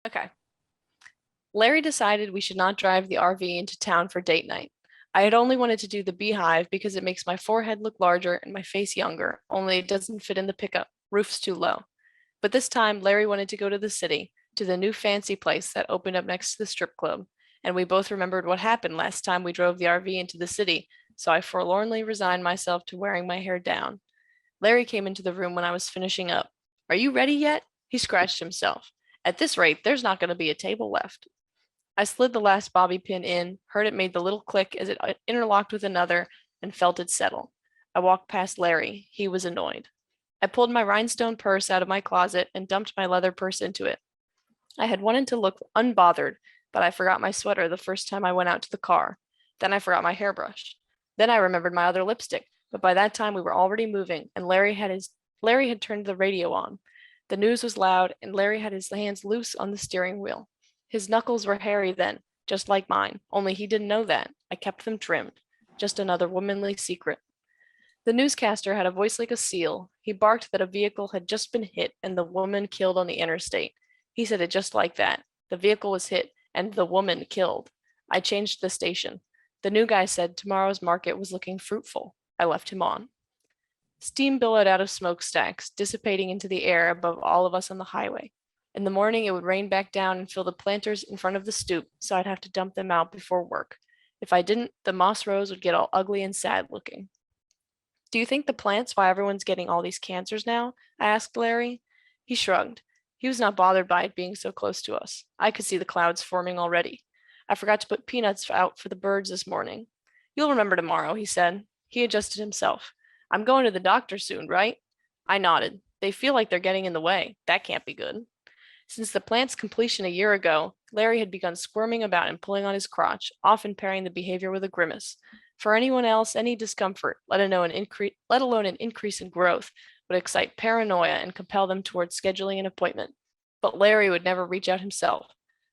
Okay. Larry decided we should not drive the RV into town for date night. I had only wanted to do the beehive because it makes my forehead look larger and my face younger, only it doesn't fit in the pickup. Roof's too low. But this time, Larry wanted to go to the city, to the new fancy place that opened up next to the strip club. And we both remembered what happened last time we drove the RV into the city, so I forlornly resigned myself to wearing my hair down. Larry came into the room when I was finishing up. Are you ready yet? He scratched himself. At this rate, there's not going to be a table left. I slid the last bobby pin in, heard it made the little click as it interlocked with another, and felt it settle. I walked past Larry. He was annoyed. I pulled my rhinestone purse out of my closet and dumped my leather purse into it. I had wanted to look unbothered, but I forgot my sweater the first time I went out to the car. Then I forgot my hairbrush. Then I remembered my other lipstick, but by that time we were already moving, and Larry had turned the radio on. The news was loud, and Larry had his hands loose on the steering wheel. His knuckles were hairy then, just like mine, only he didn't know that. I kept them trimmed. Just another womanly secret. The newscaster had a voice like a seal. He barked that a vehicle had just been hit and the woman killed on the interstate. He said it just like that. The vehicle was hit and the woman killed. I changed the station. The new guy said tomorrow's market was looking fruitful. I left him on. Steam billowed out of smokestacks, dissipating into the air above all of us on the highway. In the morning, it would rain back down and fill the planters in front of the stoop, so I'd have to dump them out before work. If I didn't, the moss rows would get all ugly and sad looking. Do you think the plant's why everyone's getting all these cancers now? I asked Larry. He shrugged. He was not bothered by it being so close to us. I could see the clouds forming already. I forgot to put peanuts out for the birds this morning. You'll remember tomorrow, he said. He adjusted himself. I'm going to the doctor soon, right? I nodded. They feel like they're getting in the way. That can't be good. Since the plant's completion a year ago, Larry had begun squirming about and pulling on his crotch, often pairing the behavior with a grimace. For anyone else, any discomfort, let alone an increase in growth, would excite paranoia and compel them towards scheduling an appointment. But Larry would never reach out himself.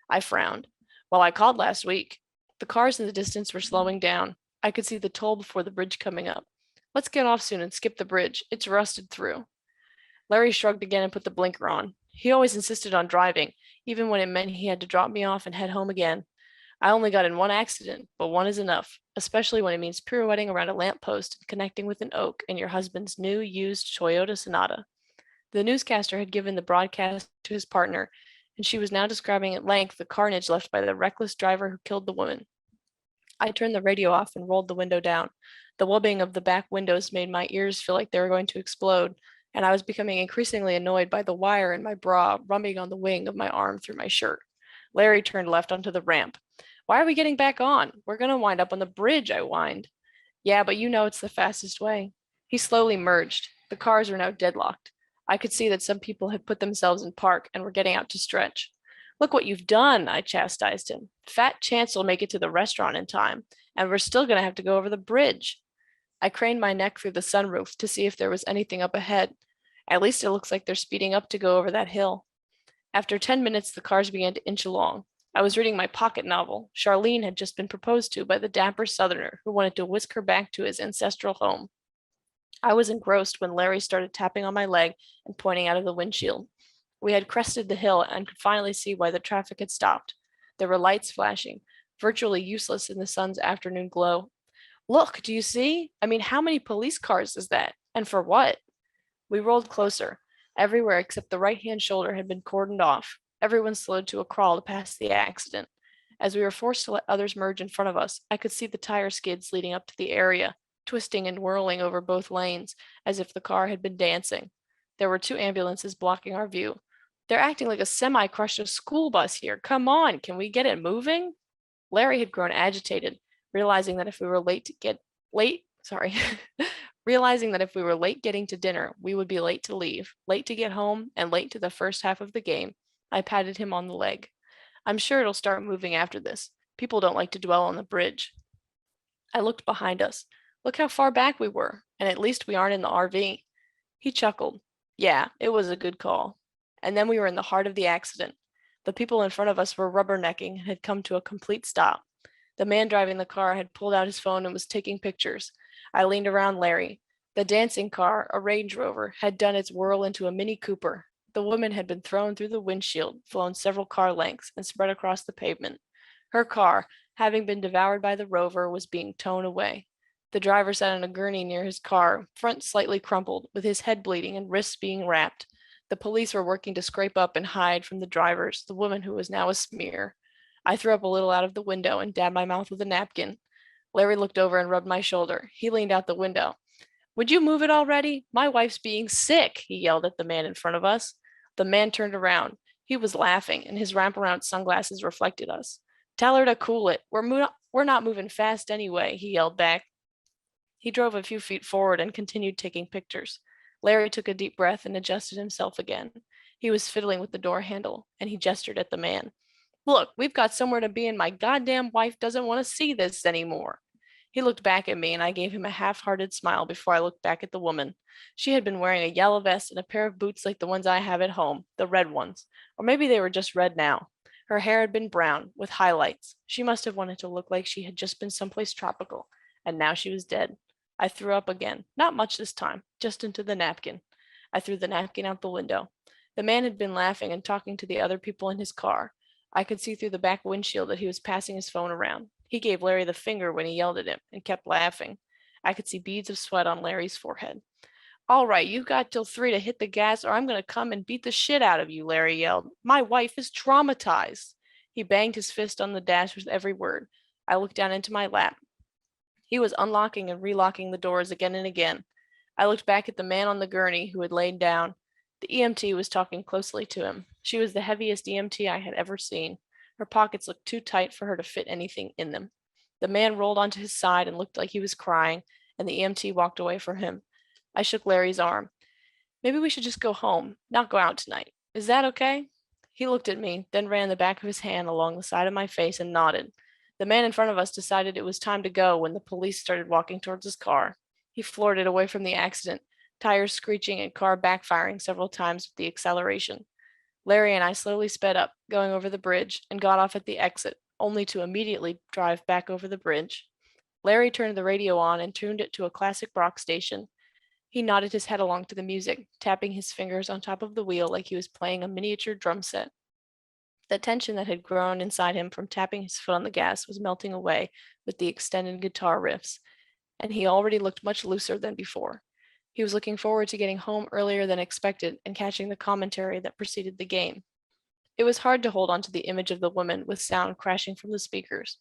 I frowned. Well, I called last week. The cars in the distance were slowing down. I could see the toll before the bridge coming up. Let's get off soon and skip the bridge. It's rusted through. Larry shrugged again and put the blinker on. He always insisted on driving, even when it meant he had to drop me off and head home again. I only got in one accident, but one is enough, especially when it means pirouetting around a lamp post and connecting with an oak in your husband's new used Toyota Sonata. The newscaster had given the broadcast to his partner, and she was now describing at length the carnage left by the reckless driver who killed the woman. I turned the radio off and rolled the window down. The wubbing of the back windows made my ears feel like they were going to explode, and I was becoming increasingly annoyed by the wire in my bra rubbing on the wing of my arm through my shirt. Larry turned left onto the ramp. Why are we getting back on? We're going to wind up on the bridge, I whined. Yeah, but you know it's the fastest way. He slowly merged. The cars were now deadlocked. I could see that some people had put themselves in park and were getting out to stretch. Look what you've done, I chastised him. Fat chance we'll make it to the restaurant in time, and we're still going to have to go over the bridge. I craned my neck through the sunroof to see if there was anything up ahead. At least it looks like they're speeding up to go over that hill. After 10 minutes, the cars began to inch along. I was reading my pocket novel. Charlene had just been proposed to by the dapper Southerner who wanted to whisk her back to his ancestral home. I was engrossed when Larry started tapping on my leg and pointing out of the windshield. We had crested the hill and could finally see why the traffic had stopped. There were lights flashing, virtually useless in the sun's afternoon glow. Look, do you see? I mean, how many police cars is that? And for what? We rolled closer. Everywhere except the right-hand shoulder had been cordoned off. Everyone slowed to a crawl to pass the accident. As we were forced to let others merge in front of us, I could see the tire skids leading up to the area, twisting and whirling over both lanes, as if the car had been dancing. There were two ambulances blocking our view. They're acting like a semi crushed a school bus here. Come on, can we get it moving? Larry had grown agitated, realizing that if we were late to get late, sorry, realizing that if we were late getting to dinner, we would be late to leave, late to get home, and late to the first half of the game. I patted him on the leg. I'm sure it'll start moving after this. People don't like to dwell on the bridge. I looked behind us. Look how far back we were, and at least we aren't in the RV. He chuckled. Yeah, it was a good call. And then we were in the heart of the accident. The people in front of us were rubbernecking and had come to a complete stop. The man driving the car had pulled out his phone and was taking pictures. I leaned around Larry. The dancing car, a Range Rover, had done its whirl into a Mini Cooper. The woman had been thrown through the windshield, flown several car lengths, and spread across the pavement. Her car, having been devoured by the rover, was being towed away. The driver sat on a gurney near his car, front slightly crumpled, with his head bleeding and wrists being wrapped. The police were working to scrape up and hide from the drivers the woman who was now a smear. I threw up a little out of the window and dabbed my mouth with a napkin. Larry looked over and rubbed my shoulder. He leaned out the window. Would you move it already? My wife's being sick, he yelled at the man in front of us. The man turned around. He was laughing, and his wraparound sunglasses reflected us. Tell her to cool it. We're not moving fast anyway, he yelled back. He drove a few feet forward and continued taking pictures. Larry took a deep breath and adjusted himself again. He was fiddling with the door handle, and he gestured at the man. Look, we've got somewhere to be, and my goddamn wife doesn't want to see this anymore. He looked back at me, and I gave him a half-hearted smile before I looked back at the woman. She had been wearing a yellow vest and a pair of boots like the ones I have at home, the red ones. Or maybe they were just red now. Her hair had been brown, with highlights. She must have wanted to look like she had just been someplace tropical, and now she was dead. I threw up again, not much this time, just into the napkin. I threw the napkin out the window. The man had been laughing and talking to the other people in his car. I could see through the back windshield that he was passing his phone around. He gave Larry the finger when he yelled at him and kept laughing. I could see beads of sweat on Larry's forehead. All right, you've got till 3 to hit the gas or I'm going to come and beat the shit out of you, Larry yelled. My wife is traumatized. He banged his fist on the dash with every word. I looked down into my lap. He was unlocking and relocking the doors again and again. I looked back at the man on the gurney who had laid down. The EMT was talking closely to him. She was the heaviest EMT I had ever seen. Her pockets looked too tight for her to fit anything in them. The man rolled onto his side and looked like he was crying, and the EMT walked away from him. I shook Larry's arm. Maybe we should just go home, not go out tonight. Is that okay? He looked at me, then ran the back of his hand along the side of my face and nodded. The man in front of us decided it was time to go when the police started walking towards his car. He floored it away from the accident, tires screeching and car backfiring several times with the acceleration. Larry and I slowly sped up, going over the bridge, and got off at the exit, only to immediately drive back over the bridge. Larry turned the radio on and tuned it to a classic rock station. He nodded his head along to the music, tapping his fingers on top of the wheel like he was playing a miniature drum set. The tension that had grown inside him from tapping his foot on the gas was melting away with the extended guitar riffs, and he already looked much looser than before. He was looking forward to getting home earlier than expected and catching the commentary that preceded the game. It was hard to hold on to the image of the woman with sound crashing from the speakers.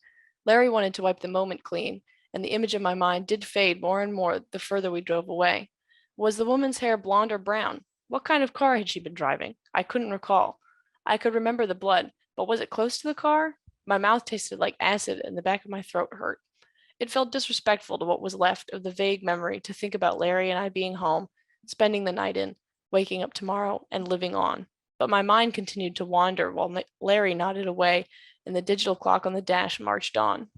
Larry wanted to wipe the moment clean, and the image of my mind did fade more and more the further we drove away. Was the woman's hair blonde or brown? What kind of car had she been driving? I couldn't recall. I could remember the blood, but was it close to the car? My mouth tasted like acid and the back of my throat hurt. It felt disrespectful to what was left of the vague memory to think about Larry and I being home, spending the night in, waking up tomorrow, and living on. But my mind continued to wander while Larry nodded away and the digital clock on the dash marched on.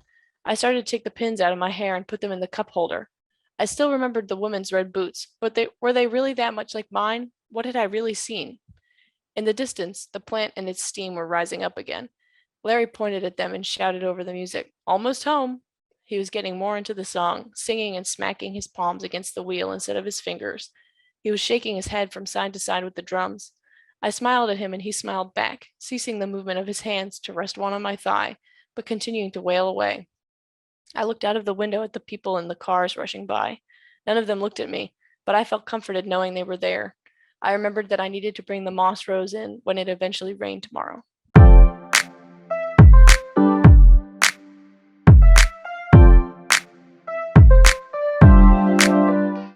I started to take the pins out of my hair and put them in the cup holder. I still remembered the woman's red boots, but were they really that much like mine? What had I really seen? In the distance, the plant and its steam were rising up again. Larry pointed at them and shouted over the music, "Almost home!" He was getting more into the song, singing and smacking his palms against the wheel instead of his fingers. He was shaking his head from side to side with the drums. I smiled at him and he smiled back, ceasing the movement of his hands to rest one on my thigh, but continuing to wail away. I looked out of the window at the people in the cars rushing by. None of them looked at me, but I felt comforted knowing they were there. I remembered that I needed to bring the moss rose in when it eventually rained tomorrow.